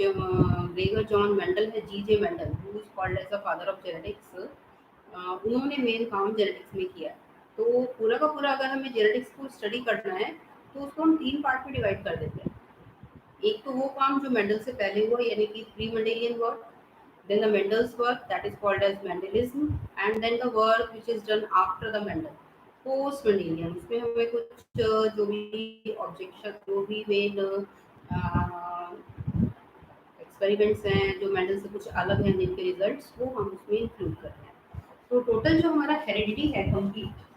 Gregor John Mendel है, G J. Mendel, who is called as the father of genetics. उन्होंने main काम genetics में किया है। तो पूरा का पूरा अगर हमें जेनेटिक्स को स्टडी करना है तो उसको हम 3 पार्ट में डिवाइड कर देते हैं। एक तो वो काम जो मेंडल से पहले हुआ, यानी कि pre Mendelian work, then the Mendel's work that is called as Mendelism, and then the work which is done after the Mendel, post Mendelian। इसमें हमें कुछ जो भी ऑब्जेक्शन, जो भी मेन एक्सपेरिमेंट्स हैं जो मेंडल से कुछ अलग हैं, जिनके रिजल्ट्स वो हम उसमें इंक्लूड करते हैं। तो टोटल जो हमारा हेरिडिटी है कंप्लीट,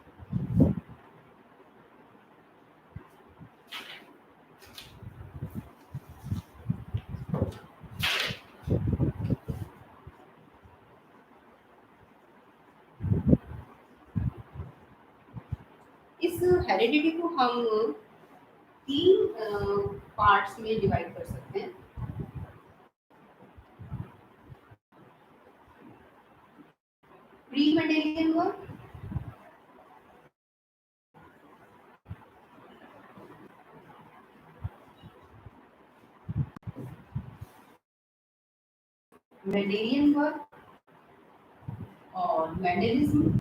इस हेरिडिटी को हम 3 पार्ट्स में डिवाइड कर सकते हैं। Pre Mendelian work, Mendelian work और Mendelism.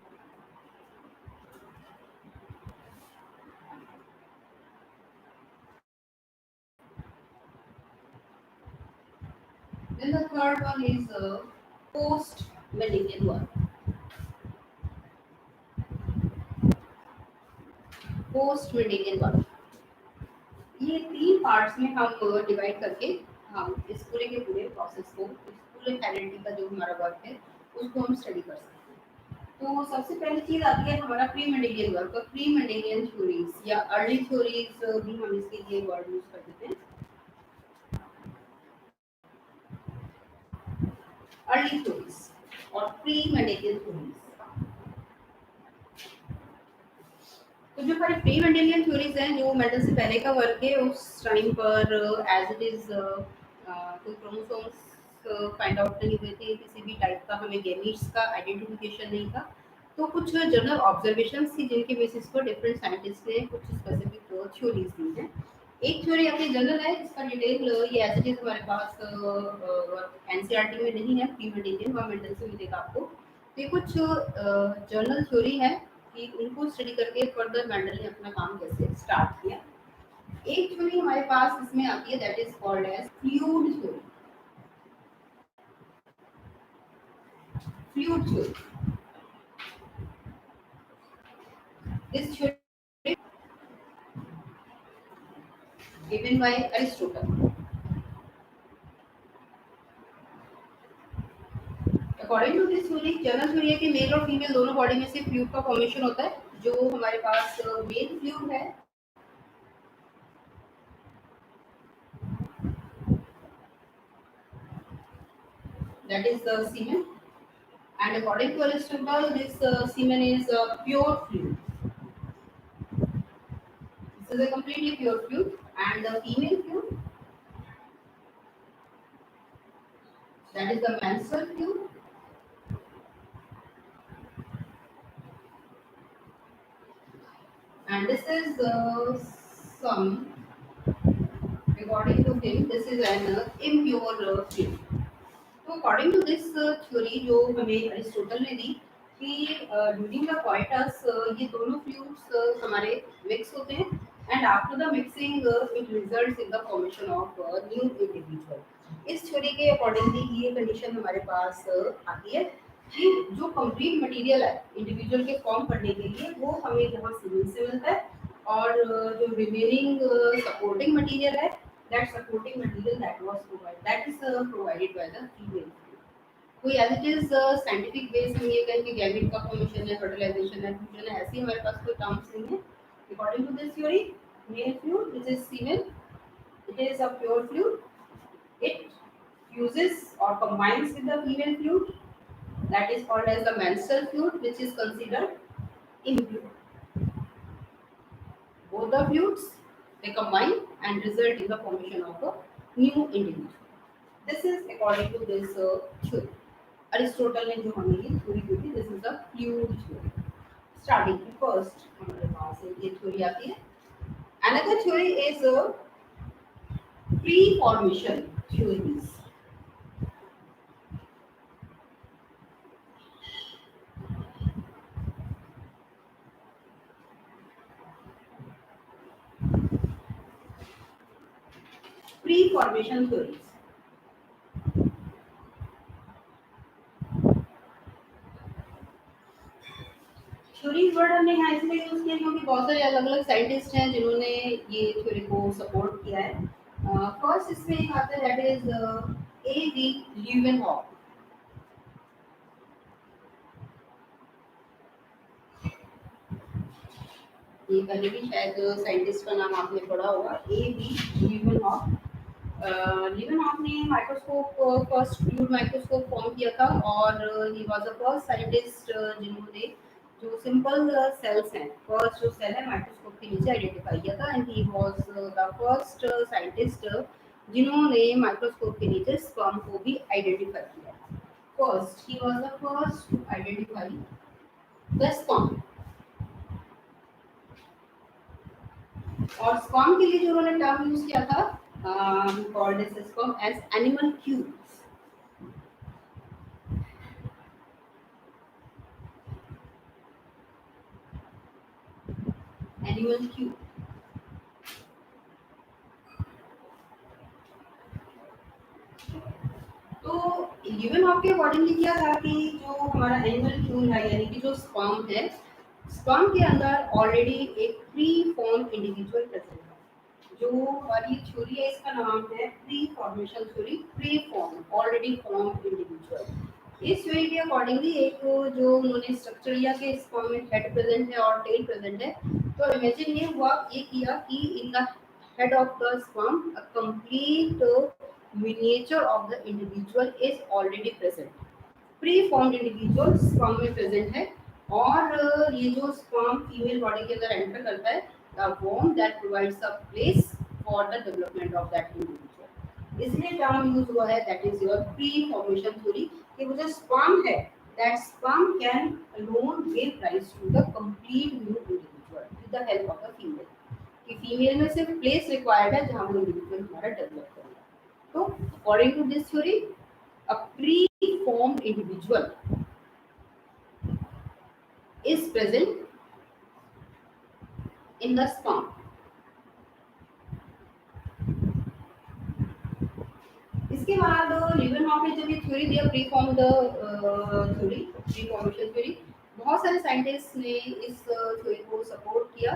Then the third one is post Mendelian work. Post Mendelian work, ये 3 पार्ट्स में हम डिवाइड करके हम इस पूरे के पूरे प्रोसेस को, इस पूरे हेरिडिटी का जो हमारा वर्क है उसको हम स्टडी कर सकते हैं। तो सबसे पहली चीज आती है हमारा pre Mendelian work. Pre Mendelian theories या अर्ली थ्योरीज भी हम इसके लिए वर्ड यूज कर देते हैं, अर्ली थ्योरीज और प्री मेंडेलियन थ्योरीज। तो जो हमारी प्री मेंडेलियन थ्योरीज हैं, जो मेंडल से पहले का वर्क है, उस टाइम पर एज इट इज कोई क्रोमोसोम्स फाइंड आउट नहीं हुए थे, किसी भी टाइप का हमें गैमीट्स का आइडेंटिफिकेशन नहीं था। तो कुछ जनरल ऑब्जर्वेशंस थी जिनके बेसिस पर डिफरेंट साइंटिस्ट ने कुछ स्पेसिफिक थ्योरीज दी हैं। एक थ्योरी अपनी जनरल है, इसका डिटेल ये एज इट इज हमारे पास एनसीईआरटी में नहीं है, प्री मेंडेलियन व मेंडल से मिलेगा आपको। तो ये कुछ जनरल थ्योरी है कि उनको स्टडी करके फर्दर मेंडल ने अपना काम कैसे स्टार्ट किया। एक थ्योरी हमारे पास इसमें आती है, that is called as fluid theory. Fluid theory, this theory given by Aristotle। According to this theory, general theory है कि मेल और फीमेल दोनों बॉडी में से फ्लूइड का फॉर्मेशन होता है। जो हमारे पास मेल फ्लूइड है, that is the semen, and according to Aristotle this semen is a pure fluid. This is a completely pure fluid, and the female fluid, that is the menstrual fluid, and this is some, according to him this is an impure fluid। तो according to this theory जो हमें Aristotle ने दी कि during the coitus ये दोनों fluids हमारे mix होते हैं, and after the mixing it results in the formation of new individual. इस थ्योरी के अकॉर्डिंगली ये कंडीशन हमारे पास आती है कि जो कंप्लीट मटेरियल है इंडिविजुअल के फॉर्म करने के लिए वो हमें यहाँ सीमेन से मिलता है, और जो रिमेनिंग सपोर्टिंग मटेरियल है, that supporting material that was provided, that is provided by the female। कोई as it is scientific base हम ये कहें कि गैमेट का फॉर्मेशन है, फर्टिलाइजेशन है, फ्यूजन है, ऐसे हमारे पास कोई टर्म्स नहीं है। According to this theory, male fluid which is female, it is a pure fluid, it fuses or combines with the female fluid, that is called as the menstrual fluid, which is considered impure। Both the fluids they combine and result in the formation of a new individual। This is according to this theory। Aristotle ने जो हमें ये theory दी थी, this is the fluid theory। Starting first हमारे पास ये theory आती है। Another theory is pre-formation theories. Pre-formation theories. Theories word हमने यहाँ इसलिए यूज किया क्योंकि बहुत सारे अलग अलग साइंटिस्ट हैं जिन्होंने ये थ्योरी को सपोर्ट किया है. फर्स्ट इसमें एक आता है दैट इज ए वी ल्यूवेनहॉफ. ये पहले भी शायद साइंटिस्ट का नाम आपने पढ़ा होगा, ए वी ल्यूवेनहॉफ. ल्यूवेनहॉफ ने microscope first fluid microscope form किया था और he was the first scientist जिन्होंने जो सिंपल सेल्स हैं, फर्स्ट जो सेल है माइक्रोस्कोप के नीचे आइडेंटिफाई किया था. And he was the first scientist जिन्होंने माइक्रोस्कोप के नीचे स्पर्म को भी आइडेंटिफाई किया. First he was the first to identify the sperm. और स्पर्म के लिए जो उन्होंने टर्म यूज किया था, called this sperm as animal cubes. Animal cube. तो ल्यूवेनहॉफ के अकॉर्डिंगली क्या था कि जो हमारा एनिमल क्यूब है यानी कि जो स्पर्म है, स्पर्म के अंदर ऑलरेडी एक प्री फॉर्म इंडिविजुअल प्रेजेंट है. जो हमारी थ्योरी है इसका नाम है pre formation theory. Pre form already form individual. इस थ्योरी के अकॉर्डिंगली एक जो उन्होंने स्ट्रक्चर लिया कि स्पर्म में हेड प्रेजेंट है और टेल प्रेजेंट है. तो इमेजिन ये हुआ, ये किया कि in the head of the sperm a complete miniature of the individual is already present. Pre-formed individual sperm में present है और ये जो sperm female body के अंदर enter करता है, the womb that provides a place for the development of that individual. इसलिए term use हुआ है that is your pre-formation theory कि वो जो sperm है, that sperm can alone give rise to the complete new individual with the help of the female. कि female में सिर्फ प्लेस रिक्वायर्ड है जहां वो इंडिविजुअल हमारा डेवलप करेगा. तो according to this theory a preformed individual is present in the sperm. इसके बाद ल्यूवेनहॉफ ने जब ये थ्योरी दिया preformed theory, preformation theory, बहुत सारे साइंटिस्ट ने इस थ्योरी को सपोर्ट किया.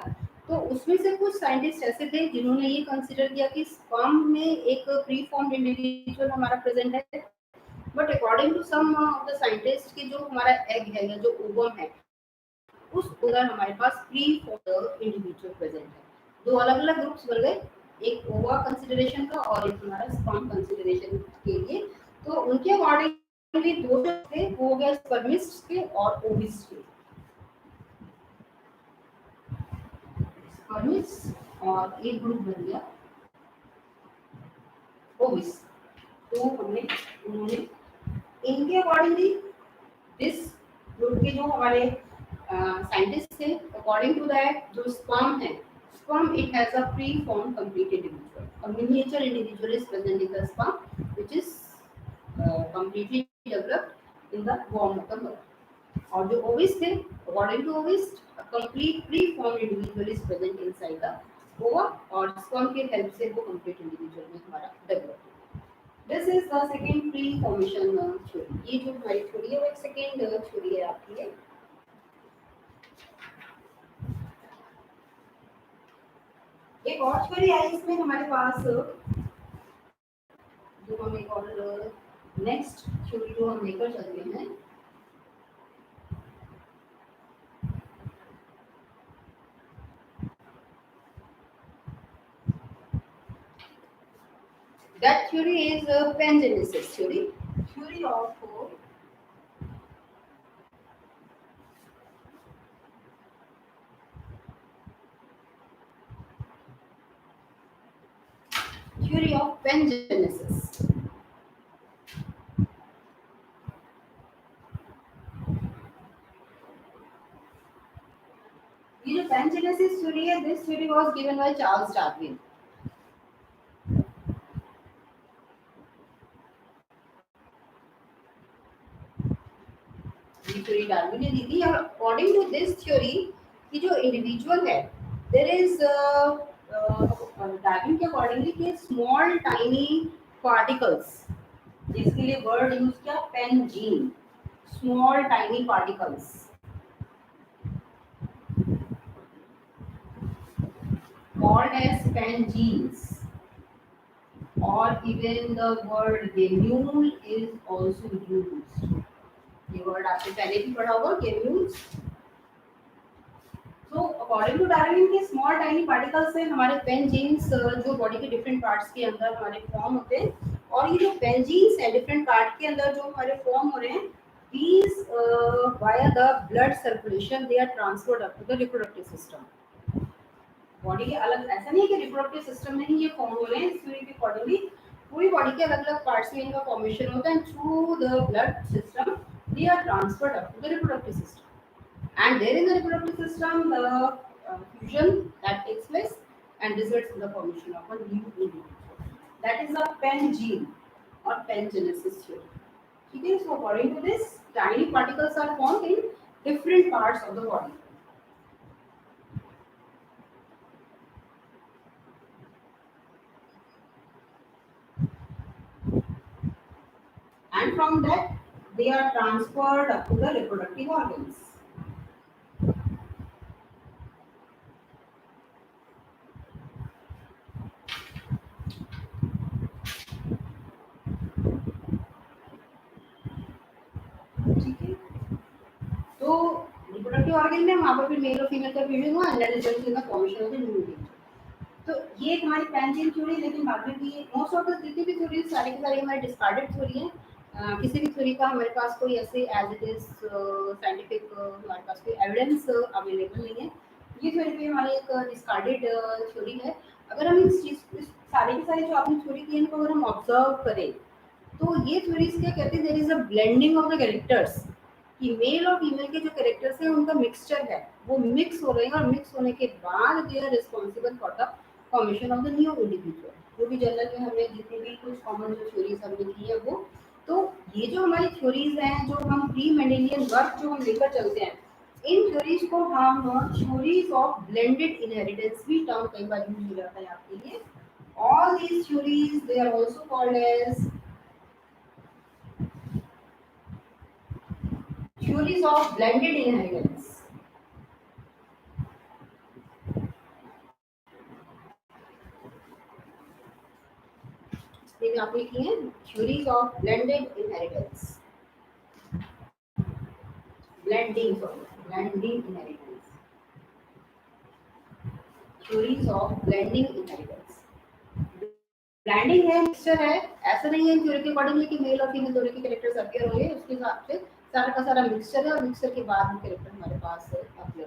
तो उसमें से कुछ साइंटिस्ट ऐसे थे जिन्होंने ये कंसीडर किया कि स्पर्म में एक प्री फॉर्म्ड इंडिविजुअल हमारा प्रेजेंट है. But according to some of the scientist कि जो हमारा एग है या जो ओवम है, उस अंदर हमारे पास प्री फॉर्म्ड इंडिविजुअल प्रेजेंट है. दो अलग अलग ग्रुप्स बन गए, एक ओवा कंसिडरेशन का और एक हमारा स्पर्म कंसिडरेशन के लिए. तो उनके अकॉर्डिंगली दो जो थे वो हो गए स्पर्मिस्ट के और ओविस्ट के. स्पर्मिस्ट और एक ग्रुप बन गया ओविस्ट. तो हमने उन्होंने इनके अकॉर्डिंगली दिस ग्रुप के जो हमारे साइंटिस्ट थे, अकॉर्डिंग टू दैट जो स्पर्म है, sperm it has a pre-formed complete individual. A miniature individual is present in the sperm, which is completely developed in the womb of the mother. और जो ovis थे, according to ovis, a complete pre-formed individual is present inside the ova और sperm के help से वो complete individual में हमारा develop. This is the second pre-formation theory. ये जो हमारी theory है वो एक second theory है आपकी है. एक और थ्योरी आई इसमें हमारे पास, जो हम एक और नेक्स्ट थ्योरी जो हम लेकर चलते हैं, that theory is pangenesis theory. Theory of pangenesis. ये जो pangenesis theory है, this theory was given by Charles Darwin. ये थ्योरी डार्विन ने दी थी। और अकॉर्डिंग टू दिस थ्योरी कि जो इंडिविजुअल है देयर इज डार्विन के अकॉर्डिंगली कि स्मॉल टाइनी पार्टिकल्स, जिसके लिए वर्ड यूज किया pangene, small tiny particles called as pengenes, or even the word gemule is also used. ये word आपने पहले भी पढ़ा होगा gemmules. So according to Darwin के small tiny particles से हमारे pengenes जो बॉडी के डिफरेंट पार्ट्स के अंदर हमारे फॉर्म होते हैं, और ये जो pengenes है डिफरेंट पार्ट के अंदर जो हमारे फॉर्म हो रहे हैं, these via the blood circulation they are transferred up to the reproductive system. Body के अलग ऐसा नहीं है कि रिप्रोडक्टिव सिस्टम में ही ये फॉर्म हो रहे हैं, थ्योरी के अकॉर्डिंगली पूरी बॉडी के अलग अलग पार्ट्स में इनका फॉर्मेशन होता है, through the blood system they are transferred up to the reproductive system, and there in the reproductive system the fusion that takes place and results in the formation of a new individual, that is a pangene और pangenesis theory. ठीक है, so according to this tiny particles are formed in different parts of the body. And from that they are transferred up to the reproductive organs. ठीक है, तो reproductive organ में वहां पर फिर मेल और फीमेल का फ्यूजन हुआ and that results in the formation of the new individual. तो ये एक हमारी पेंजिन थ्योरी, लेकिन बाद में भी मोस्ट ऑफ द जितनी भी थ्योरी सारी की सारी हमारी डिस्कार्डेड थ्योरी है. किसी भी थ्योरी का हमारे पास कोई ऐसे एज इट इज साइंटिफिक हमारे पास कोई एविडेंस अवेलेबल नहीं है. ये थ्योरी भी हमारी एक डिस्कार्डेड थ्योरी है. अगर हम इस चीज सारी की सारी जो आपने थ्योरी की है इनको अगर हम ऑब्जर्व करें तो ये थ्योरीज क्या कहते हैं, there is a blending of the characters, कि मेल और फीमेल के जो कैरेक्टर्स हैं उनका मिक्सचर है, वो मिक्स हो रहे हैं, और मिक्स होने के बाद they are responsible for the formation of the new individual. जो भी जनरल में हमने जितनी भी कुछ कॉमन जो थ्योरीज हमने की है वो, तो ये जो हमारी थ्योरीज हैं जो हम प्री मेंडेलियन वर्क जो हम लेकर चलते हैं, इन थ्योरीज को हम थ्योरीज ऑफ ब्लेंडेड इनहेरिटेंस भी टर्म कई बार यूज हो जाता है आपके लिए. All these theories they are also called as theories of blended inheritance. इसमें आपने की है theories of blended inheritance, blending inheritance, theories of blending inheritance. Blending है, मिक्सचर है, ऐसा नहीं है थ्योरी के अकॉर्डिंगली कि मेल और फीमेल दोनों के कैरेक्टर्स अपीयर होंगे, उसके हिसाब से सारा का सारा मिक्सचर है, और मिक्सचर के बाद वो कैरेक्टर हमारे पास अपीयर होंगे.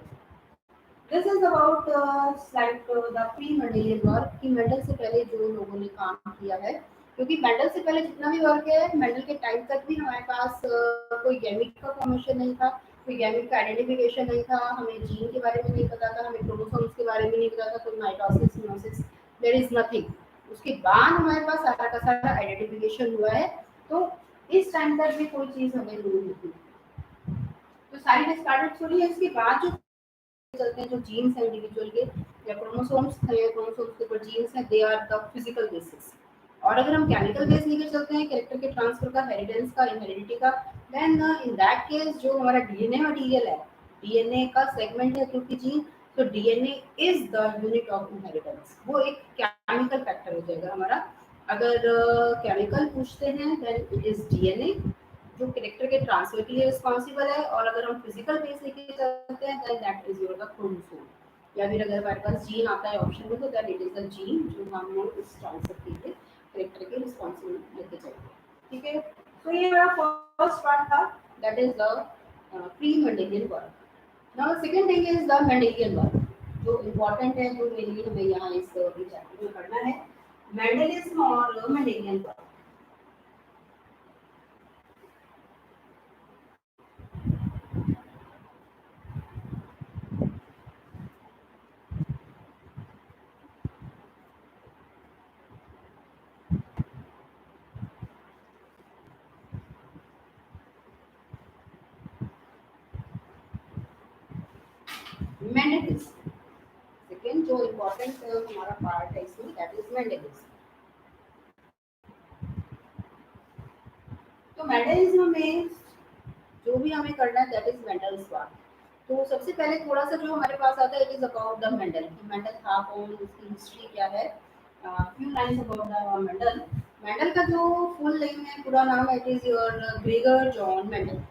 This is about the pre-Mendelian work कि मेंडल से पहले जो लोगों ने काम किया है, क्योंकि मेंडल से पहले जितना भी वर्क है मेंडल के टाइम तक भी हमारे पास कोई गैमिट का फॉर्मेशन नहीं था, कोई गैमिट का आइडेंटिफिकेशन नहीं था, हमें जीन के बारे में नहीं पता था, हमें क्रोमोसोम्स के बारे में नहीं पता था, कोई mitosis meiosis, there is nothing. उसके बाद हमारे पास सारा का सारा आइडेंटिफिकेशन हुआ है, तो इस टाइम तक भी कोई चीज हमें नहीं होती. तो सारी डिस्कार्डेड थ्योरी है. इसके बाद जो चलते हैं जो जीन्स है इंडिविजुअल के या क्रोमोसोम्स है, क्रोमोसोम्स के ऊपर जीन्स है, they are the physical basis. और अगर हम केमिकल बेस लेकर चलते हैं कैरेक्टर के ट्रांसफर का, हेरिडेंस का, इनहेरिडिटी का, देन इन दैट केस जो हमारा डीएनए मटेरियल है, डीएनए का सेगमेंट है क्योंकि जीन, तो DNA is the unit of inheritance. वो एक केमिकल फैक्टर हो जाएगा हमारा. अगर केमिकल पूछते हैं देन इट इज डीएनए जो कैरेक्टर के ट्रांसफर के लिए रिस्पांसिबल है. और अगर हम फिजिकल बेस लेके चलते हैं then that is your the chromosome, या फिर अगर हमारे पास जीन आता है ऑप्शन में तो that it is the gene जो हम इस ट्रांसफर के लिए कैरेक्टर के रिस्पांसिबिलिटी लेके चलते हैं. ठीक है, तो ये हमारा फर्स्ट पार्ट था, that is the pre Mendelian work. Now second thing is the Mendelian work, जो इम्पोर्टेंट है, जो मेनली हमें यहाँ इस चैप्टर में पढ़ना है, मेंडलिज्म और मेंडेलियन वर्क. मेंडेलिज्म। सेकेंड जो इम्पोर्टेंट हमारा पार्ट है इसमें दैट इज मेंडेलिज्म। तो मेंडेलिज्म में जो भी हमें करना है दैट इज मेंडल स्वार्थ। तो सबसे पहले थोड़ा सा जो हमारे पास आता है it is about the Mendel कि मेंडल था कौन, उसकी हिस्ट्री क्या है। Few lines about the Mendel. Mendel का जो फुल नेम है, पूरा नाम है, it is your Gregor John Mendel.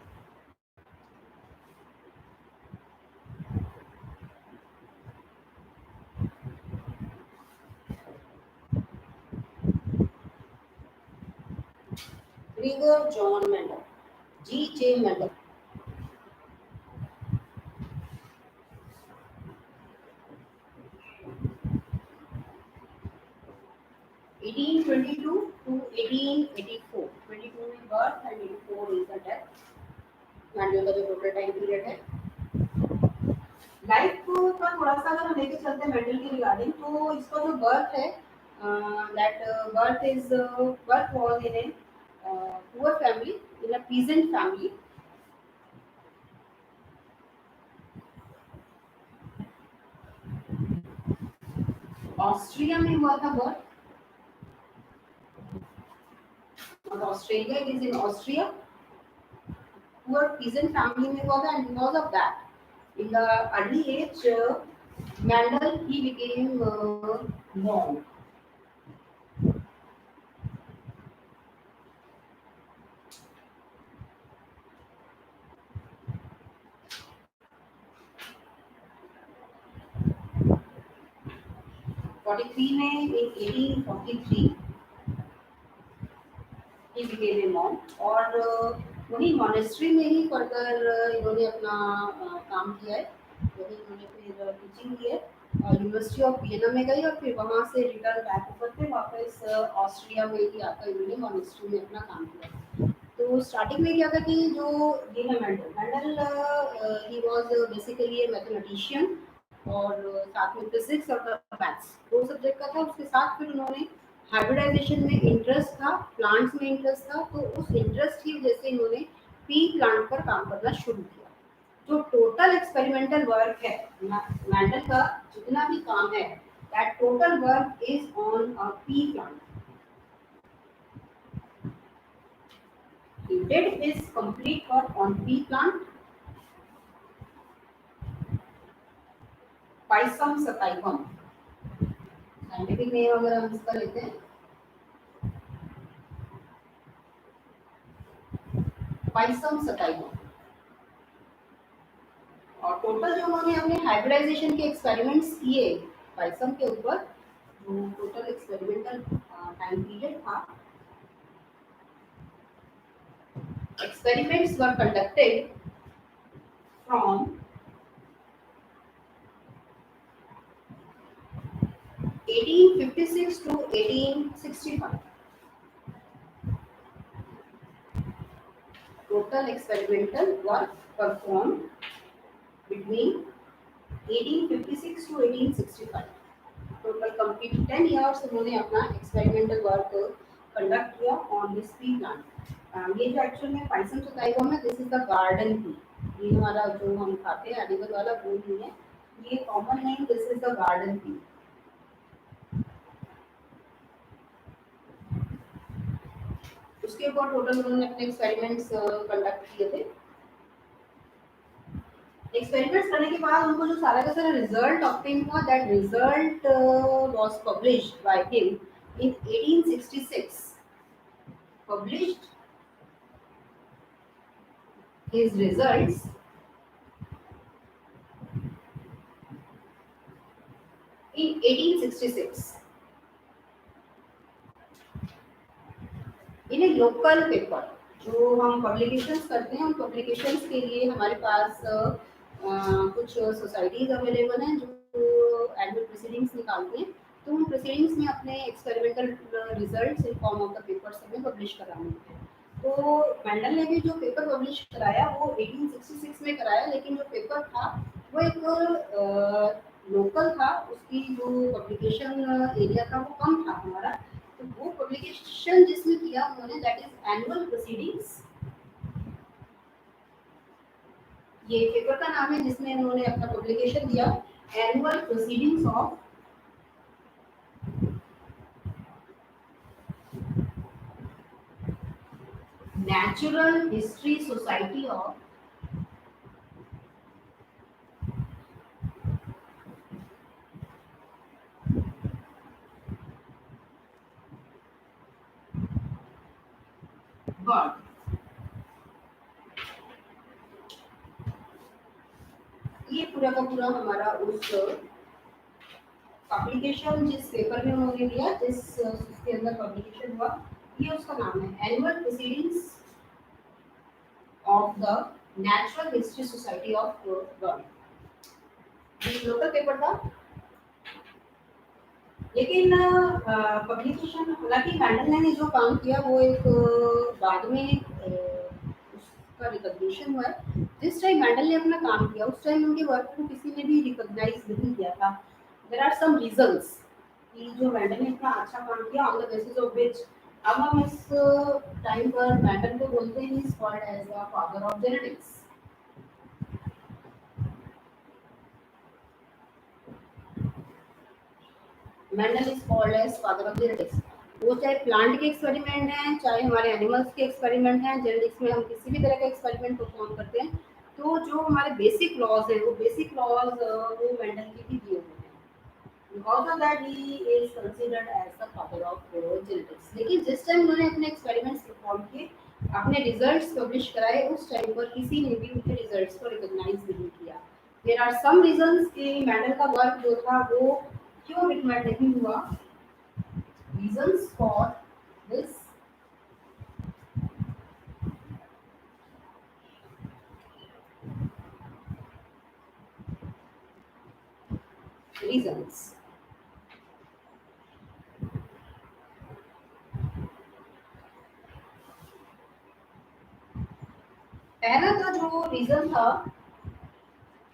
Gregor John Mendel, G J Mendel. 1822 to 1884, 22 में birth and 84 is the death. Mendel का जो टोटल टाइम पीरियड है। लाइफ का थोड़ा सा अगर हम लेके चलते हैं मेंडल की रिगार्डिंग, तो इसका जो बर्थ है that birth was in a poor family, in a peasant family. Austria में हुआ था बर्थ, और Australia it is in Austria. Poor peasant family में हुआ था, and because of that in the early age Mandel he became monk. 43 में, in 1843 he became a monk, और वही मॉनेस्ट्री में ही फर्दर इन्होंने अपना काम किया है। वही इन्होंने फिर टीचिंग की है, यूनिवर्सिटी ऑफ वियना में गई, और फिर वहाँ से रिटर्न बैक होकर के वापस ऑस्ट्रिया में ही आकर इन्होंने मॉनेस्ट्री में अपना काम किया। तो स्टार्टिंग में क्या था कि जो ये है Mendel, he was basically A mathematician, और साथ में फिजिक्स और मैथ्स दो सब्जेक्ट का था। उसके साथ फिर उन्होंने हाइब्रिडाइजेशन में इंटरेस्ट था, प्लांट्स में इंटरेस्ट था, तो उस इंटरेस्ट की वजह से इन्होंने पी प्लांट पर काम करना शुरू किया। जो टोटल एक्सपेरिमेंटल वर्क है मेंडल का, जितना भी काम है, that total work is on a P plant. He did his complete work on pea plant, Pisum sativum। Scientific name अगर हम इसका लेते हैं, Pisum sativum। और टोटल जो उन्होंने अपने हाइब्रिडाइजेशन के एक्सपेरिमेंट्स किए पाइसम के ऊपर, जो टोटल एक्सपेरिमेंटल टाइम पीरियड था, experiments were conducted from 1856 to 1865। Total experimental work performed between 1856 to 1865। Total complete 10 years उन्होंने अपना एक्सपेरिमेंटल वर्क कंडक्ट किया ऑन दिस पी प्लांट। ये जो एक्चुअल में पाइसम सताइवम है, this is the garden pea. ये हमारा जो हम खाते हैं एडिबल वाला वो नहीं है, ये common name, this is the garden pea. उसके ऊपर टोटल उन्होंने अपने एक्सपेरिमेंट्स कंडक्ट किए थे। एक्सपेरिमेंट्स करने के बाद उनको जो सारा का सारा रिजल्ट ऑब्टेन हुआ, that result was published by him in 1866। Published his results in 1866 in a local paper। जो हम पब्लिकेशंस करते हैं, उन पब्लिकेशंस के लिए हमारे पास कुछ सोसाइटीज अवेलेबल हैं जो एनुअल प्रोसीडिंग्स निकालते हैं। तो उन प्रोसीडिंग्स में अपने experimental results in form of the papers हमें पब्लिश कराने होते हैं। तो मेंडल ने भी जो पेपर पब्लिश कराया वो 1866 में कराया, लेकिन जो पेपर था वो एक लोकल था, उसकी जो पब्लिकेशन एरिया था वो कम था हमारा। तो वो पब्लिकेशन जिसमें किया उन्होंने दैट इज एनुअल प्रोसीडिंग्स। ये पेपर का नाम है जिसमें उन्होंने अपना पब्लिकेशन दिया, annual proceedings of natural history society of world. ये पूरा का पूरा हमारा उस पब्लिकेशन जिस पेपर में उन्होंने दिया, जिसके अंदर पब्लिकेशन हुआ, ये उसका नाम है annual proceedings of the natural history society of world. ये लोकल पेपर था, लेकिन पब्लिकेशन, हालांकि मैंडल ने जो काम किया वो एक बाद में उसका रिकॉग्निशन हुआ है। जिस टाइम मैंडल ने अपना काम किया उस टाइम उनके वर्क को किसी ने भी रिकॉग्नाइज नहीं किया था। देयर आर सम रीजंस कि जो मैंडल ने इतना अच्छा काम किया, on the basis of which अब हम इस टाइम पर मैंडल को बोलते हैं, is called as the father of genetics. Mendel is called as father of genetics. वो चाहे प्लांट के एक्सपेरिमेंट हैं, चाहे हमारे एनिमल्स के एक्सपेरिमेंट हैं, जेनेटिक्स में हम किसी भी तरह का एक्सपेरिमेंट परफॉर्म करते हैं, तो जो हमारे बेसिक लॉज हैं वो बेसिक लॉज वो मैंडल के भी दिए हुए हैं। Because of that he is considered as the father of genetics. लेकिन जिस टाइम उन्होंने अपने एक्सपेरिमेंट्स परफॉर्म किए, अपने रिजल्ट्स पब्लिश कराए, उस टाइम पर किसी ने भी उनके रिजल्ट्स को रिकॉग्नाइज नहीं किया। देयर आर सम रीजंस कि मैंडल का वर्क जो था वो क्यों रिकमेंड नहीं हुआ। Reasons for this reasons। पहला का जो रीजन था,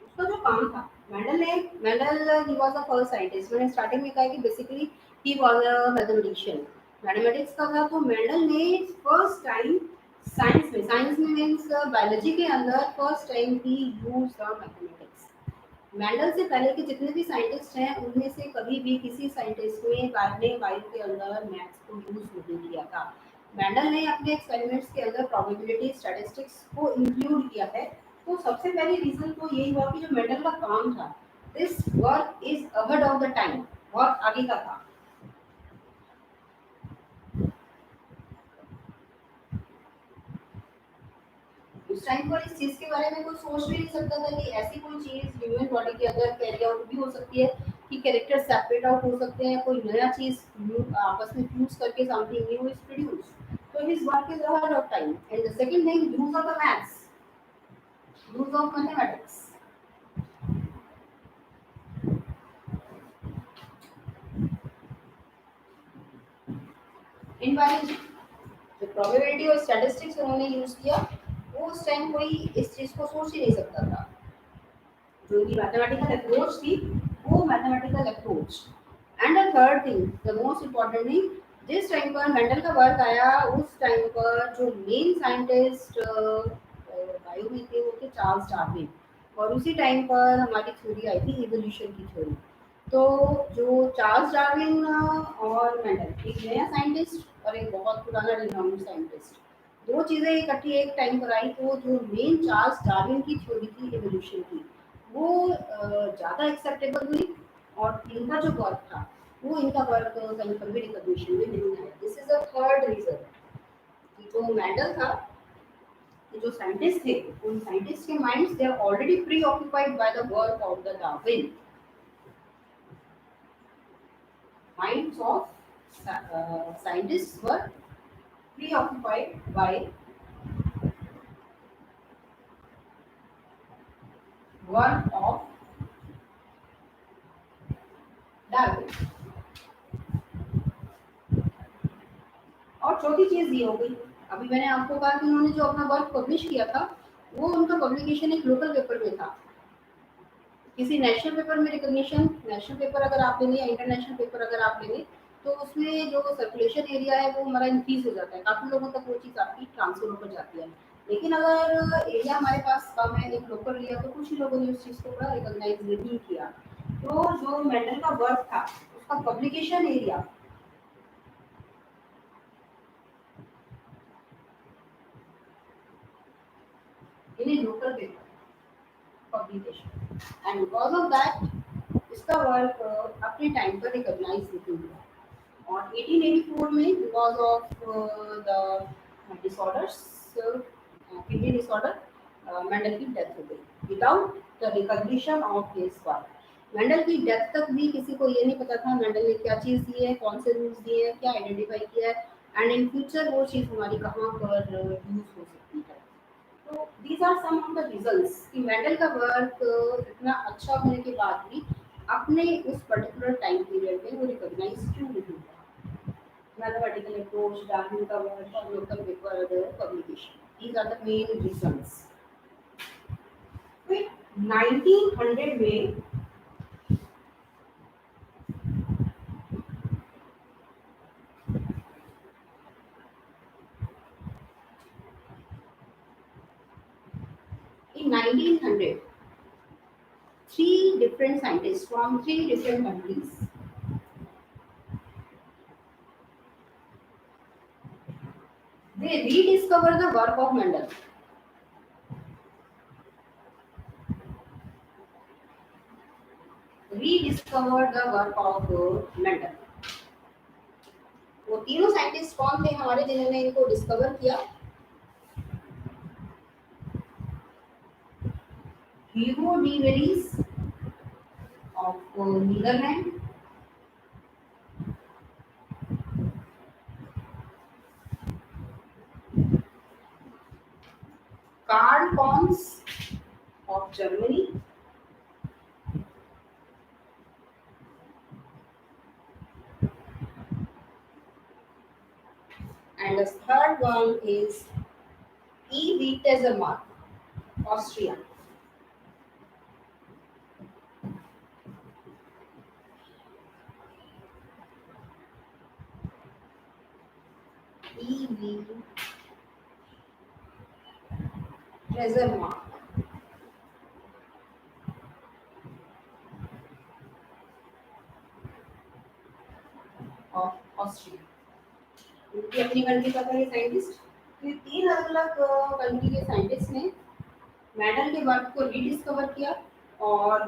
उसका जो काम था, Mendel he was the first scientist. मैंने स्टार्टिंग में कहा कि basically he was a mathematician, mathematics का था। तो मैंडल ने फर्स्ट टाइम साइंस में मींस बायोलॉजी के अंदर first time he use the mathematics. Mendel से पहले के जितने भी साइंटिस्ट हैं उनमें से कभी भी किसी साइंटिस्ट ने बायो के अंदर मैथ्स को यूज नहीं किया था। मैंडल ने अपने एक्सपेरिमेंट्स के अंदर प्रोबेबिलिटी स्टैटिस्टिक्स को इंक्लूड किया है। तो सबसे पहली रीजन तो यही हुआ कि जो मैंडल का काम था, this work is ahead of the time, बहुत आगे का था। उस टाइम पर इस चीज के बारे में कोई सोच भी नहीं सकता था कि ऐसी कोई चीज ह्यूमन बॉडी के अंदर कैरी आउट भी हो सकती है, कि कैरेक्टर सेपरेट आउट हो सकते हैं, कोई नया चीज आपस में फ्यूज करके समथिंग न्यू इज प्रोड्यूस। तो his work is ahead of time. And the second thing, use of the maths, use of mathematics in biology. जो प्रोबेबिलिटी और स्टैटिस्टिक्स उन्होंने यूज किया, वो उस टाइम कोई इस चीज को सोच ही नहीं सकता था। जो उनकी मैथमेटिकल अप्रोच थी, वो mathematical approach. And the third thing, the most important thing, जिस टाइम पर मेंडल का वर्क आया उस टाइम पर जो मेन साइंटिस्ट बायो में थे वो थे चार्ल्स डार्विन। और उसी टाइम पर हमारी थ्योरी आई थी इवोल्यूशन की थ्योरी। तो जो चार्ल्स डार्विन और मेंडल, एक नया साइंटिस्ट और एक बहुत पुराना रिनाउंड साइंटिस्ट, दो चीजें इकट्ठी एक टाइम पर आई, तो जो मेन चार्ल्स डार्विन की थ्योरी थी इवोल्यूशन की, वो ज़्यादा एक्सेप्टेबल हुई। और इनका जो वर्क था, वो इनका वर्क कहीं पर भी रिकॉग्निशन में नहीं आया। This is the third reason कि जो मेंडल था, कि जो साइंटिस्ट थे, उन साइंटिस्ट के minds they are already preoccupied by the work of the Darwin. Minds of scientists were preoccupied by work of Darwin। और चौथी चीज ये हो गई, अभी मैंने आपको कहा कि उन्होंने जो अपना वर्क पब्लिश किया था, वो उनका पब्लिकेशन एक लोकल पेपर में था। किसी नेशनल पेपर में रिकॉग्निशन, नेशनल पेपर अगर आप लेंगे या इंटरनेशनल पेपर अगर आप लेंगे, तो उसमें जो सर्कुलेशन एरिया है वो हमारा इंक्रीज हो जाता है, काफी लोगों तक वो चीज़ आपकी ट्रांसफर होकर जाती है। लेकिन अगर एरिया हमारे पास कम है, एक लोकल एरिया, तो कुछ ही लोगों ने उस चीज़ को बड़ा रिकॉग्नाइज नहीं किया। तो जो मेंडल का वर्क था, उसका publication area in A local paper publication, and because of that इसका वर्क अपने टाइम पर रिकॉग्नाइज नहीं हुआ। और 1884 में because of the disorders, kidney disorder, Mendel की डेथ हो गई without the recognition of his work. Mendel की डेथ तक भी किसी को ये नहीं पता था मेंडल ने क्या चीज़ दी है, कौन से रूल्स दिए हैं, क्या आइडेंटिफाई किया है, एंड इन फ्यूचर वो चीज़ हमारी कहाँ पर यूज हो सकती है। तो these are some of the reasons कि मेंडल का वर्क इतना अच्छा होने के बाद भी अपने उस पर्टिकुलर टाइम पीरियड में वो रिकॉग्नाइज क्यों नहीं हुआ। मैथमेटिकल अप्रोच, डार्विन का वर्क और local paper publication, these are the main reasons. फिर 1900 में, in 1900 three different scientists from three different countries, they rediscover the work of Mendel. Rediscover the work of Mendel. वो तीनों scientist कौन थे हमारे जिन्होंने इनको डिस्कवर किया? Hugo de Vries of Netherland, Karl Correns of Germany, and the third one is E. V. Tezelmark, Austria. E. V. Tezelmark of Austria. उनकी अपनी कंट्री का था ये साइंटिस्ट। तो ये तीन अलग अलग कंट्री के साइंटिस्ट ने मेडल के वर्क को रीडिस्कवर किया, और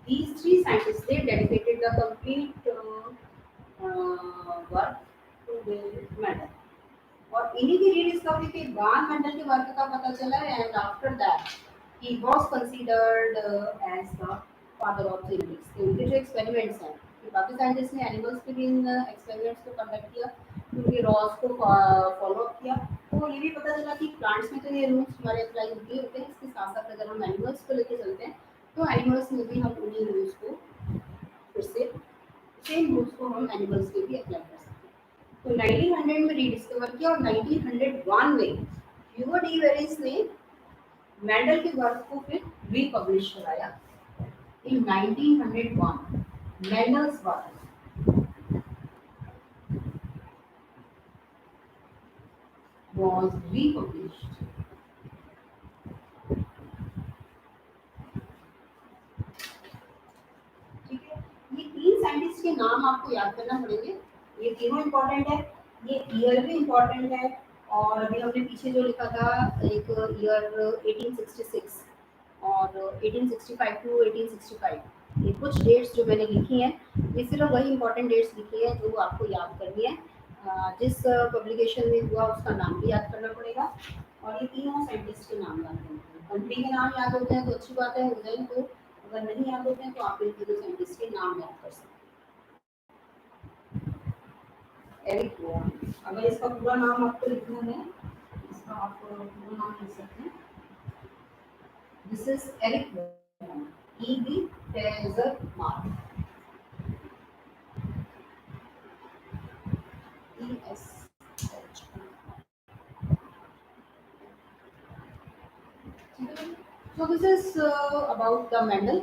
these three scientists they dedicated the complete work to the medal। और इन्हीं की रीडिस्कवरी के बाद मेंडल के वर्क का पता चला, and after that he was considered as the father of genetics. उनके जो एक्सपेरिमेंट्स हैं, कि बाकी साइंटिस्ट ने एनिमल्स पे भी इन एक्सपेरिमेंट्स को कंडक्ट किया, उनके लॉज को फॉलो अप किया, तो ये भी पता चला कि प्लांट्स में तो ये रूल्स हमारे अप्लाई होते होते हैं, इसके साथ साथ अगर हम एनिमल्स को लेके चलते हैं तो एनिमल्स में भी हम उन्हीं रूल्स को फिर से, सेम रूल्स को हम एनिमल्स पे भी अप्लाई कर सकते हैं। तो 1900 में रीडिस्कवर किया, और 1901 में ह्यूगो डी वेरिस ने मेंडल के वर्क को फिर रीपब्लिश कराया। इन 1901 मेंडल्स वर्क was republished। ठीक है, ये तीन साइंटिस्ट के नाम आपको याद करना पड़ेंगे, ये तीनों इम्पोर्टेंट है, ये ईयर भी इम्पोर्टेंट है। और अभी हमने पीछे जो लिखा था एक ईयर 1866 और 1865 टू 1865, ये कुछ डेट्स जो मैंने लिखी हैं, ये सिर्फ वही इंपॉर्टेंट डेट्स लिखी हैं जो आपको याद करनी है। जिस पब्लिकेशन में हुआ उसका नाम भी याद करना पड़ेगा, और ये तीनों साइंटिस्ट के नाम याद करने पड़ेंगे। कंट्री के नाम याद होते हैं तो अच्छी बात है, हो जाए, तो अगर नहीं याद होते हैं तो आप इन तीनों साइंटिस्ट के नाम याद कर सकते हैं। एरिक वॉन, अगर इसका पूरा नाम आपको लिखना है, इसका आप पूरा नाम लिख सकते हैं। This is Erich von, E B Tschermak, E S H. So this is about the Mendel,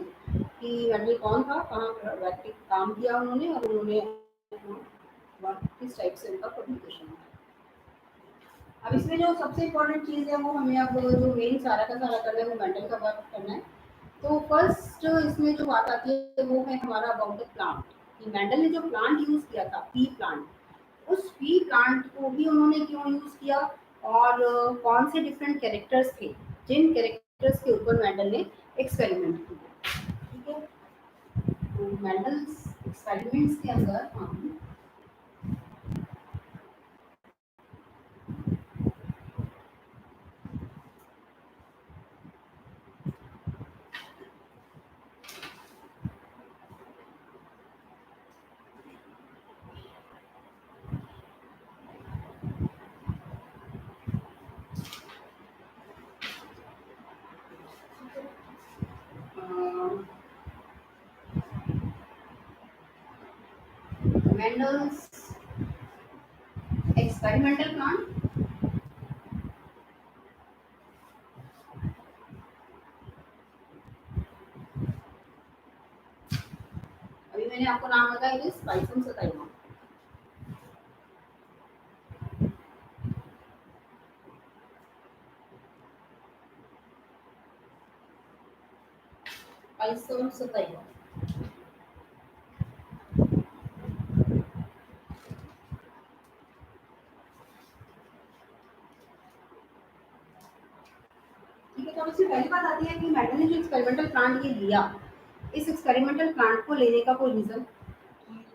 कि मेंडल कौन था, कहाँ व्यक्ति काम किया उन्होंने, और उन्होंने वर्क किस टाइप से उनका पब्लिकेशन है। अब इसमें जो सबसे इम्पोर्टेंट चीज़ है वो हमें अब जो मेन सारा का सारा करना है वो मेंटल का वर्क करना है। तो फर्स्ट इसमें जो बात आती है वो है हमारा अबाउट द प्लांट, कि मेंडल ने जो प्लांट यूज़ किया था पी प्लांट, उस पी प्लांट को भी उन्होंने क्यों यूज़ किया और कौन से डिफरेंट कैरेक्टर्स थे जिन कैरेक्टर्स के ऊपर मेंडल ने एक्सपेरिमेंट किया। ठीक है, तो मेंडल एक्सपेरिमेंट्स के अंदर हम मेंडल्स एक्सपेरिमेंटल प्लांट, अभी मैंने आपको नाम बताया इट इज स्पाइसम सताइमा। स्पाइसम सताइमा, ठीक है। तो अब इससे पहली बात आती है कि मेंडल ने जो एक्सपेरिमेंटल प्लांट ये लिया, इस एक्सपेरिमेंटल प्लांट को लेने का कोई रीजन,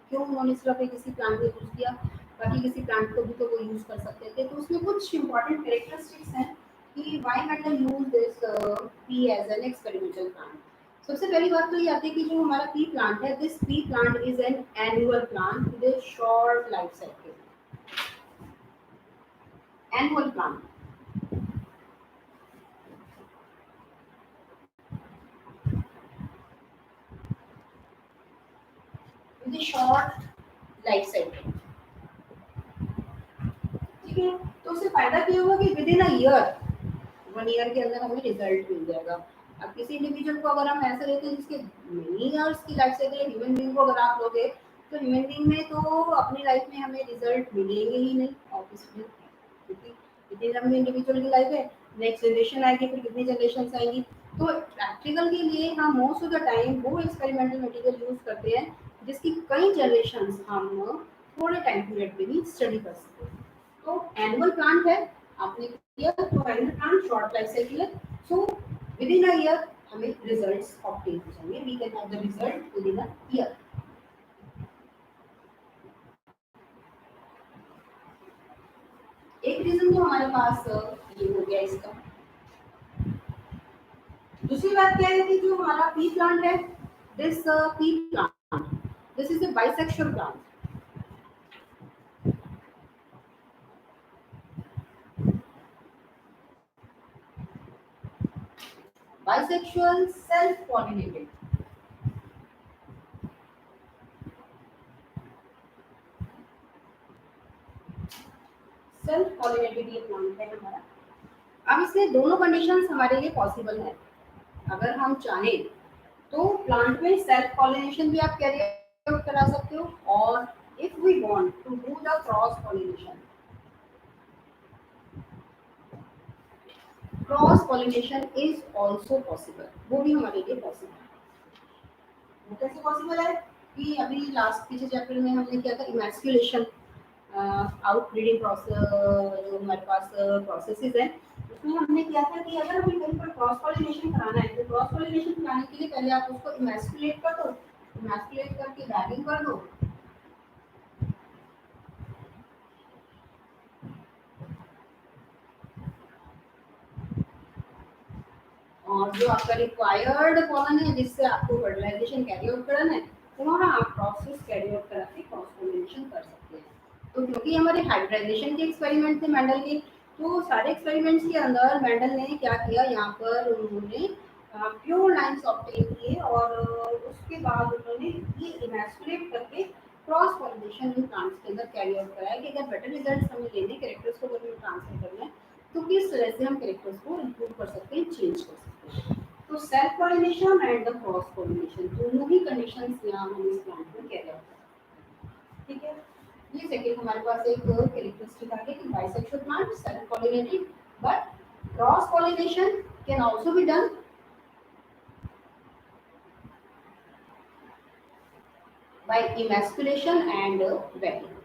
क्यों उन्होंने सिर्फ एक किसी प्लांट को यूज किया, बाकी किसी प्लांट को भी तो वो यूज कर सकते थे। तो उसमें कुछ इंपॉर्टेंट कैरेक्टरिस्टिक्स हैं कि why Mendel use this pea as an experimental plant. सबसे पहली बात तो ये आती है कि जो हमारा पी प्लांट है, this P plant is an annual plant with short life cycle. Annual plant with short life cycle, ठीक है। तो उससे फायदा क्या होगा कि with in a year, 1 year के अंदर हमें रिजल्ट मिल जाएगा। अब किसी इंडिविजुअल को अगर हम ऐसे लेते हैं जिसके मेनी ईयर्स की लाइफ साइकिल है, ह्यूमन बीइंग को अगर आप लोगे तो ह्यूमन बीइंग में तो अपनी लाइफ में हमें रिजल्ट मिलेंगे ही नहीं ऑब्वियसली, क्योंकि इतनी लंबी इंडिविजुअल की लाइफ है, नेक्स्ट जनरेशन आएगी, फिर कितनी जनरेशन आएंगी। तो प्रैक्टिकल के लिए हम मोस्ट ऑफ द टाइम वो एक्सपेरिमेंटल मटेरियल यूज करते हैं जिसकी कई जनरेशन हम थोड़े टाइम पीरियड में भी स्टडी कर सकते हैं। तो एनुअल प्लांट है, आपने किया तो annual plant short life cycle है, so within a year हमें रिजल्ट्स ऑब्टेन हो जाएंगे, we can have the result within a year. एक रीजन तो हमारे पास ये हो गया इसका। दूसरी बात क्या है कि जो हमारा पी प्लांट है, this P plant, this is a bisexual plant. Bisexual self pollinated, self pollinated ये प्लांट है हमारा। अब इसमें दोनों कंडीशंस हमारे लिए पॉसिबल है। अगर हम चाहें तो प्लांट में सेल्फ पॉलिनेशन भी आप कैरी आउट करा सकते हो, और if we want to do the cross pollination, cross pollination is also possible, वो भी हमारे लिए पॉसिबल है। वो कैसे पॉसिबल है कि अभी लास्ट पीछे चैप्टर में हमने किया था इमैस्कुलेशन, आउटब्रीडिंग प्रोसेस, जो हमारे पास प्रोसेसेस हैं, उसमें हमने किया था कि अगर हमें कहीं पर क्रॉस पॉलिनेशन कराना है तो क्रॉस पॉलिनेशन कराने के लिए पहले आप उसको इमैस्कुलेट कर दो, इमैस्कुलेट करके बैगिंग कर दो, और जो आपका रिक्वायर्ड कॉलन है जिससे आपको फर्टिलाइजेशन कैरी आउट करना है, तो वहाँ आप प्रोसेस कैरी आउट करा के क्रॉस पोलिनेशन कर सकते हैं। तो क्योंकि हमारे हाइब्रिडाइजेशन के एक्सपेरिमेंट थे मेंडल के, तो सारे एक्सपेरिमेंट्स के अंदर मेंडल ने क्या किया, यहाँ पर उन्होंने प्योर लाइन्स ऑब्टेन किए, और उसके बाद उन्होंने ये इमैस्कुलेट करके क्रॉस पॉलिनेशन इन प्लांट्स के अंदर कैरी आउट कराया कि अगर बेटर रिजल्ट्स हमें लेने, कैरेक्टर्स को अगर हमें ट्रांसफर करना है तो किस तरह से हम कैरेक्टर्स को इम्प्रूव कर सकते हैं, चेंज कर सकते हैं। तो self pollination and the cross pollination दोनों ही कंडीशंस यहाँ हम इस प्लांट में कैरी आउट करते हैं। ठीक है, ये सेकंड हमारे पास एक कैरेक्टरिस्टिक आ गया कि bisexual plant self pollinated, but cross pollination can also be done by emasculation and webbing.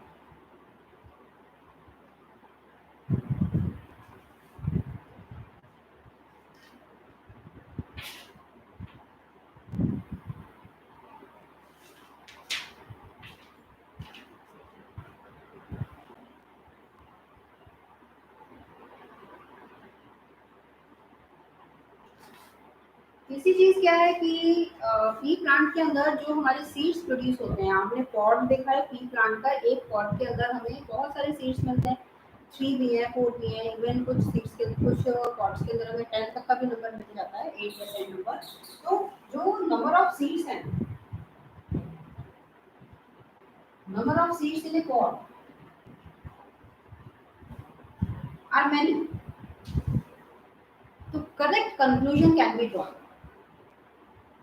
तीसरी चीज क्या है कि पी प्लांट के अंदर जो हमारे सीड्स प्रोड्यूस होते हैं, आपने पॉट देखा है पी प्लांट का, एक पॉट के अंदर हमें बहुत सारे सीड्स मिलते हैं, 3 भी है, 4 भी है, इवन कुछ सीड्स के कुछ पॉट्स के अंदर हमें 10 तक का भी नंबर मिल जाता है, 8 या 10 नंबर। तो जो number of seeds in a pot are many, तो correct conclusion can be drawn.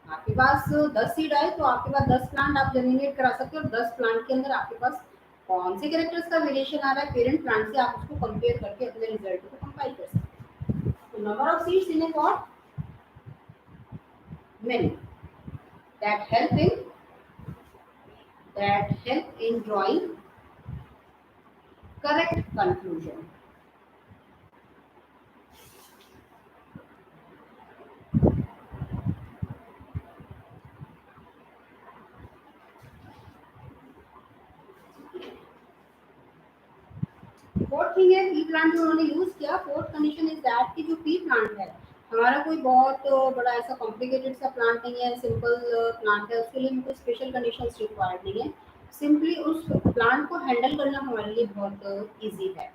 आपके पास 10 सीड आए तो आपके पास 10 प्लांट आप जनरेट करा सकते हो, और 10 प्लांट के अंदर आपके पास कौन से कैरेक्टर्स का वेरिएशन आ रहा है पेरेंट प्लांट से, आप उसको कंपेयर करके अपने रिजल्ट को कंपाइल कर सकते हैं। तो number of seeds in a pot many that help in drawing correct conclusion. Fourth thing है पी प्लांट जो उन्होंने यूज किया, फोर्थ कंडीशन इज दैट कि जो पी प्लांट है हमारा कोई बहुत बड़ा ऐसा कॉम्प्लिकेटेड सा प्लांट नहीं है, सिंपल प्लांट है, उसके लिए कोई स्पेशल कंडीशंस रिक्वायर्ड नहीं है, सिंपली उस प्लांट को हैंडल करना हमारे लिए बहुत इजी है।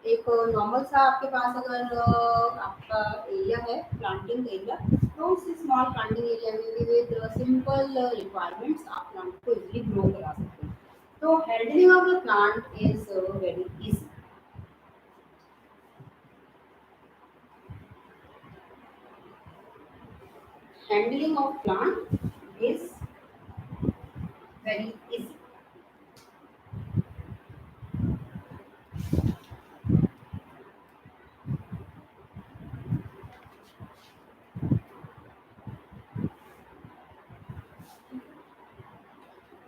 एक नॉर्मल सा आपके पास अगर आपका एरिया है प्लांटिंग एरिया, तो उस स्मॉल प्लांटिंग एरिया में भी विद सिंपल रिक्वायरमेंट्स आप प्लांट को इजीली ग्रो करा सकते हैं। तो handling of the plant is very easy. Handling of plant is very easy.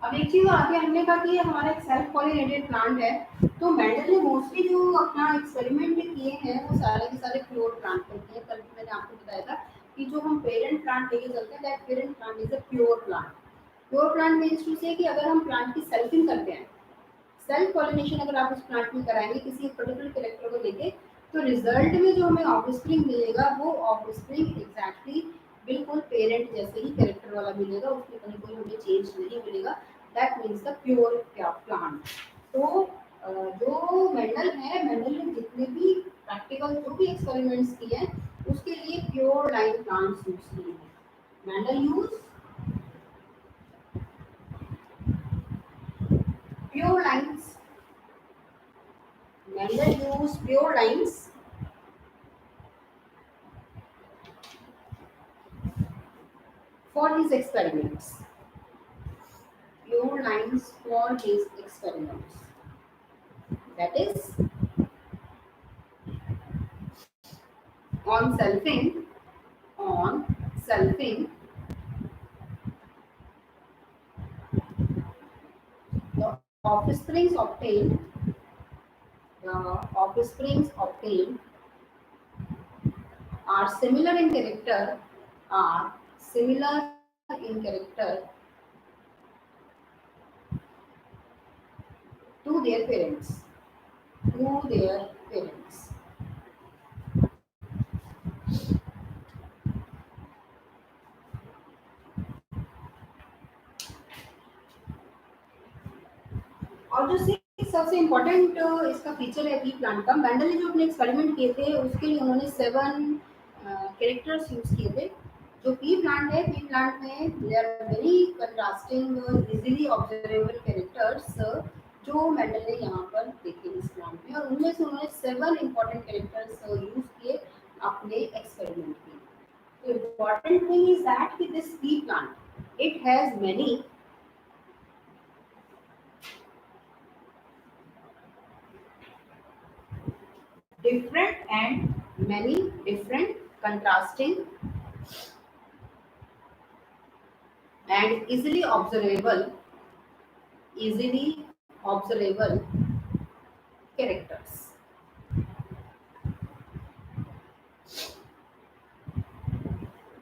अब एक चीज आगे हमने कहा कि ये हमारा एक सेल्फ पॉलिनेटेड प्लांट है, तो मेंडल ने मोस्टली जो अपना एक्सपेरिमेंट किए हैं वो सारे के सारे प्योर प्लांट पर किए हैं। कल मैंने आपको बताया था कि जो हम पेरेंट प्लांट लेके चलते हैं, that parent plant is a pure plant. Pure plant means to say कि अगर हम प्लांट की सेल्फिंग करते हैं, सेल्फ पॉलिनेशन अगर आप उस प्लांट में कराएंगे किसी पर्टिकुलर कैरेक्टर को लेके, तो रिजल्ट में जो हमें ऑफस्प्रिंग मिलेगा वो ऑफस्प्रिंग एग्जैक्टली बिल्कुल पेरेंट जैसे ही कैरेक्टर वाला मिलेगा, उसमें कहीं कोई हमें चेंज नहीं मिलेगा। That means the pure plant. तो जो मेंडल है, मेंडल ने जितने भी प्रैक्टिकल जो भी एक्सपेरिमेंट्स किए हैं उसके लिए प्योर लाइन प्लांट्स यूज किए हैं। Mendel use pure lines, Mendel used pure lines for his experiments. Pure lines for his experiments. That is on selfing, on selfing, the offsprings obtained, the offsprings obtained are similar in character, are similar in character to their parents, to their parents. और जो सबसे important इसका feature है pea plant का, Mendel ने जो अपने experiment किए थे उसके लिए उन्होंने 7 कैरेक्टर्स यूज किए थे। जो पी प्लांट है, पी प्लांट में there are very contrasting easily observable characters जो मेंडल ने यहाँ पर देखे इस प्लांट में, और उनमें से उन्होंने 7 इंपॉर्टेंट कैरेक्टर्स यूज किए अपने एक्सपेरिमेंट में। तो इम्पोर्टेंट थिंग इज दैट कि this P plant it has many different and many different, contrasting and easily observable characters.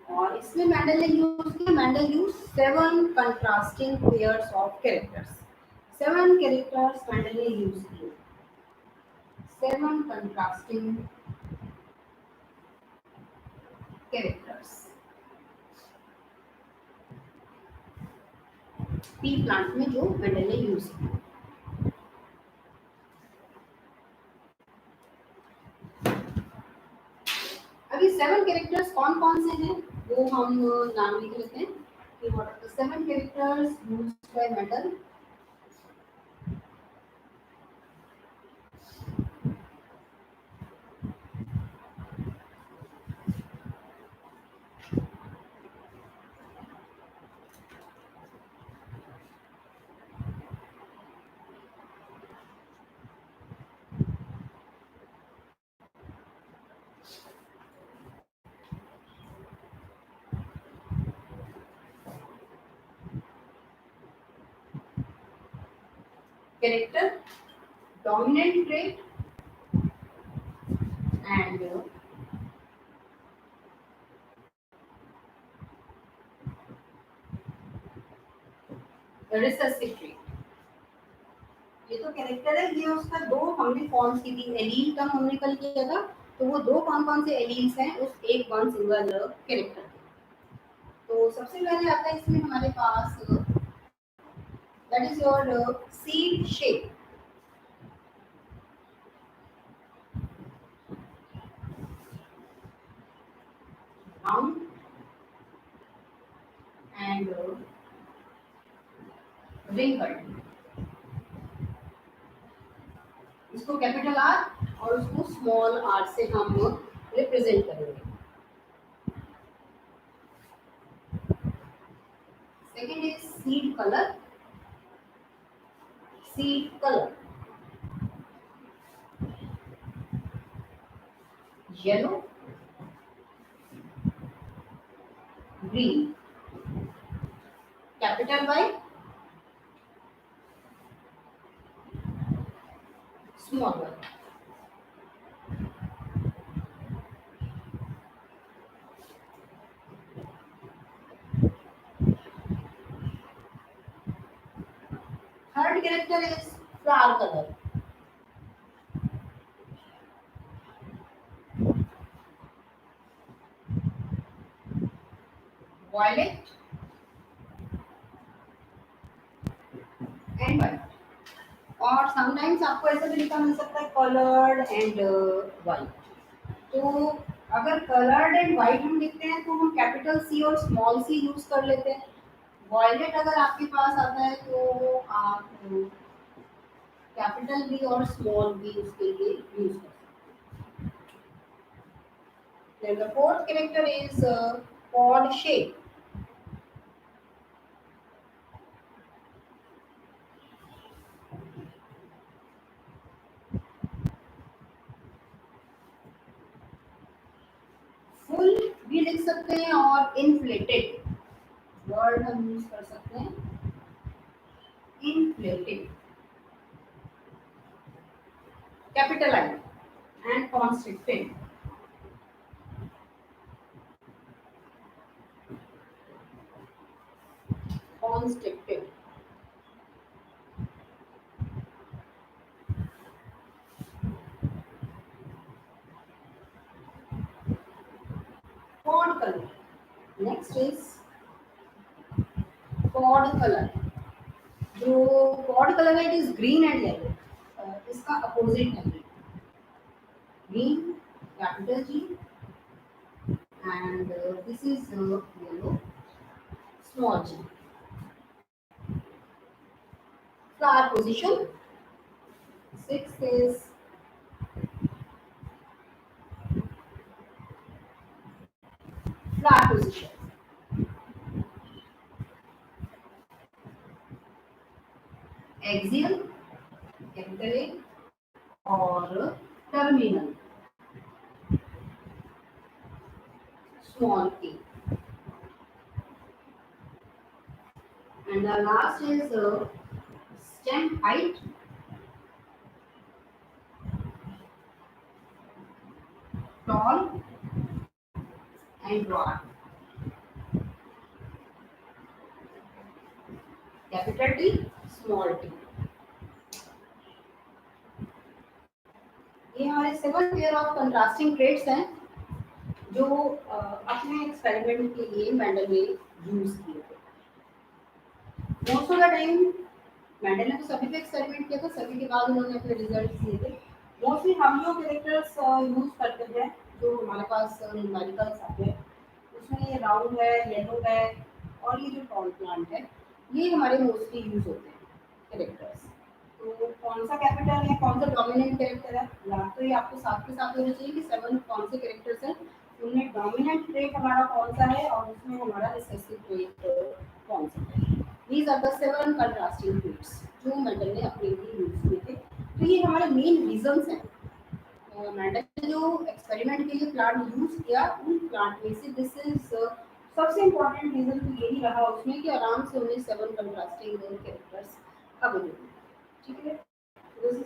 और इसमें मैंडल ने यूज किया, Mendel use 7 contrasting pairs of characters, 7 characters Mendel ने यूज किए, 7 contrasting characters P plant में जो Mendel ने use किया। अभी 7 कैरेक्टर्स कौन कौन से हैं वो हम नाम लिख लेते हैं कि what are the 7 characters used by Mendel. Character, dominant trait, and recessive trait। ये तो कैरेक्टर है, ये उसका दो हमने फॉर्म्स की थी, एलील टर्म हमने कल किया था, तो वो दो कौन कौन से एलील्स हैं उस एक वन सिंगल कैरेक्टर के। तो सबसे पहले आता है इसमें हमारे पास that is your seed shape. Round and wrinkled, इसको कैपिटल आर और उसको स्मॉल आर से हम रिप्रेजेंट करेंगे। Second is seed colour, seed colour yellow, green, capital Y, small Y. Third character is flower colour, violet and white, और sometimes आपको ऐसा भी लिखा मिल सकता है कलर्ड एंड वाइट। तो अगर कलर्ड एंड वाइट हम लिखते हैं तो हम कैपिटल सी और स्मॉल सी यूज कर लेते हैं। वॉयलेट अगर आपके पास आता है तो आप कैपिटल बी और स्मॉल बी उसके लिए यूज कर सकते हैं। Then the fourth character is pod shape। Full भी लिख सकते हैं और इन्फ्लेटेड वर्ड हम यूज कर सकते हैं, inflated, capital I and constricted. Constricted, pod colour. Next is pod colour. जो पॉड कलर है it is green and yellow, इसका अपोजिट है green, capital G, and this is yellow, small g। Flower position, sixth is flower position, axial, capital A, और terminal, small k. And the last is stem height, tall and broad. Capital T, small t. ये हमारे 7 pair of contrasting trades हैं जो अपने experiment के लिए Mendel ने use किए थे। Most of the time Mendel ने तो सभी पे एक्सपेरिमेंट किया था, सभी के बाद उन्होंने अपने रिजल्ट दिए थे। मोस्टली हम जो कैरेक्टर्स यूज करते हैं, जो हमारे पास न्यूमेरिकल्स आते हैं, उसमें ये राउंड है, येलो है और ये जो टॉल प्लांट है, ये हमारे मोस्टली यूज होते हैं कैरेक्टर्स। तो कौन सा कैपिटल है, कौन सा डोमिनेंट कैरेक्टर है, या तो ये आपको साथ के साथ होना चाहिए कि 7 कौन से कैरेक्टर्स हैं, उनमें डोमिनेंट ट्रेट हमारा कौन सा है और उसमें हमारा रिसेसिव ट्रेट कौन सा है। These are the 7 contrasting traits जो मेंडल ने अपने लिए यूज किए थे। तो ये हमारे मेन रीजंस हैं। मेंडल ने जो एक्सपेरिमेंट के लिए प्लांट यूज किया, उन प्लांट में से दिस इज सबसे इम्पोर्टेंट रीजन तो यही रहा उसमें कि आराम से उन्हें 7 कंट्रास्टिंग कैरेक्टर्स अवेलेबल। ठीक है, दिस इज